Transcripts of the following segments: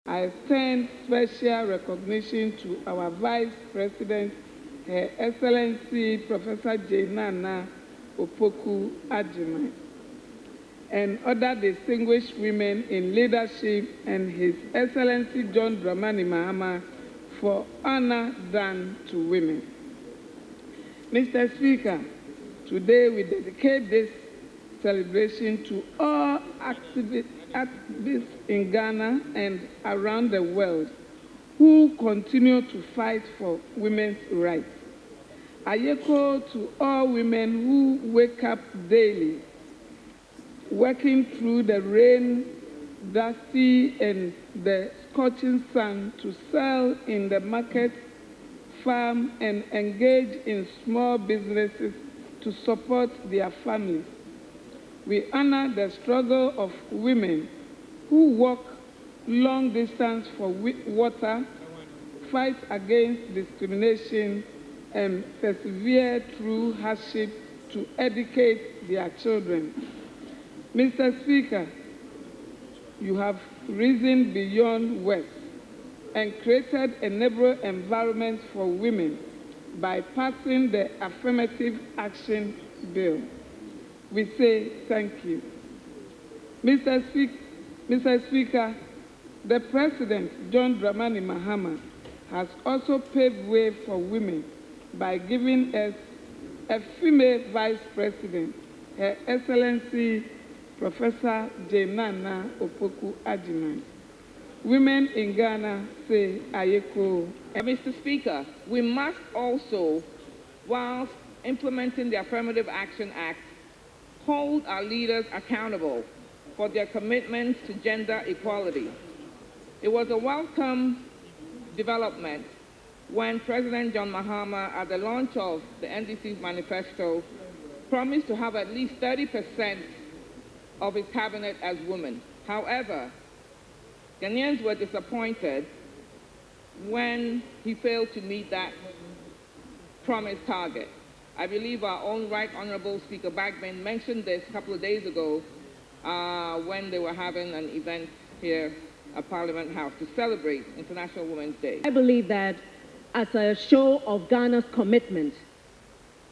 I extend special recognition to our Vice President, Her Excellency Professor Nana Opoku Agyeman, and other distinguished women in leadership, and His Excellency John Dramani Mahama for honor done to women. Mr. Speaker, today we dedicate this celebration to all activists in Ghana and around the world who continue to fight for women's rights. I echo to all women who wake up daily, working through the rain, dusty, and the scorching sun to sell in the market, farm, and engage in small businesses to support their families. We honor the struggle of women who walk long distance for water, fight against discrimination, and persevere through hardship to educate their children. Mr. Speaker, you have risen beyond words and created a neighborhood environment for women by passing the Affirmative Action Bill. We say thank you. Mr. Speaker, the President, John Dramani Mahama, has also paved way for women by giving us a female Vice President, Her Excellency Professor Nana Opoku Agyeman. Women in Ghana say Ayeko. Mr. Speaker, we must also, whilst implementing the Affirmative Action Act, hold our leaders accountable for their commitment to gender equality. It was a welcome development when President John Mahama, at the launch of the NDC's manifesto, promised to have at least 30% of his cabinet as women. However, Ghanaians were disappointed when he failed to meet that promised target. I believe our own Right Honourable Speaker Bagman mentioned this a couple of days ago when they were having an event here at Parliament House to celebrate International Women's Day. I believe that as a show of Ghana's commitment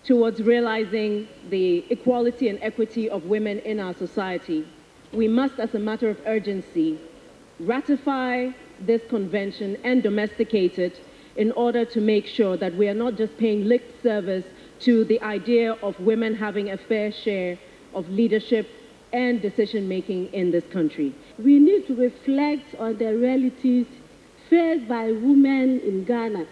towards realizing the equality and equity of women in our society, we must, as a matter of urgency, ratify this convention and domesticate it in order to make sure that we are not just paying lip service to the idea of women having a fair share of leadership and decision-making in this country. We need to reflect on the realities faced by women in Ghana.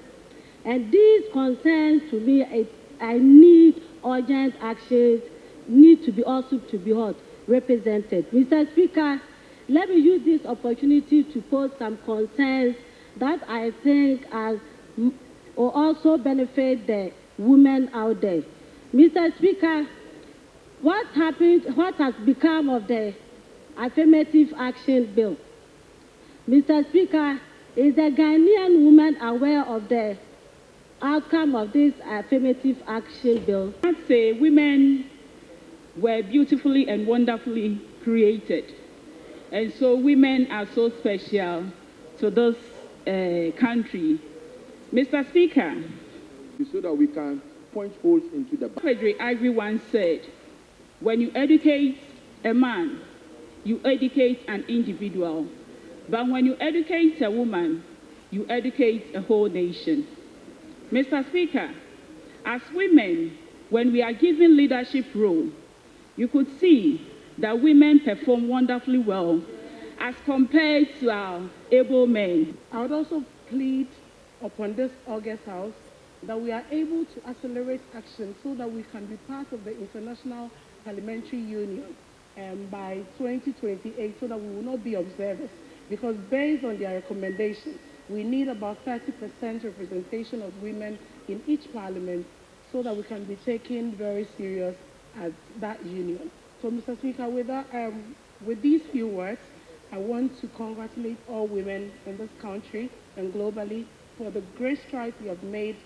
And these concerns, to me, I need urgent actions, need to be also to be represented. Mr. Speaker, let me use this opportunity to pose some concerns that I think will also benefit the women out there. Mr. Speaker, what has become of the Affirmative Action Bill? Mr. Speaker, is the Ghanaian woman aware of the outcome of this Affirmative Action Bill? I'd say women were beautifully and wonderfully created. And so women are so special to this country. Mr. Speaker, so that we can point holes into the... Frederick Ivory once said, when you educate a man, you educate an individual. But when you educate a woman, you educate a whole nation. Mr. Speaker, as women, when we are given leadership role, you could see that women perform wonderfully well as compared to our able men. I would also plead upon this August House that we are able to accelerate action so that we can be part of the International Parliamentary Union by 2028, so that we will not be observers. Because based on their recommendation, we need about 30% representation of women in each parliament so that we can be taken very serious as that union. So, Mr. Speaker, with these few words, I want to congratulate all women in this country and globally for the great strides we have made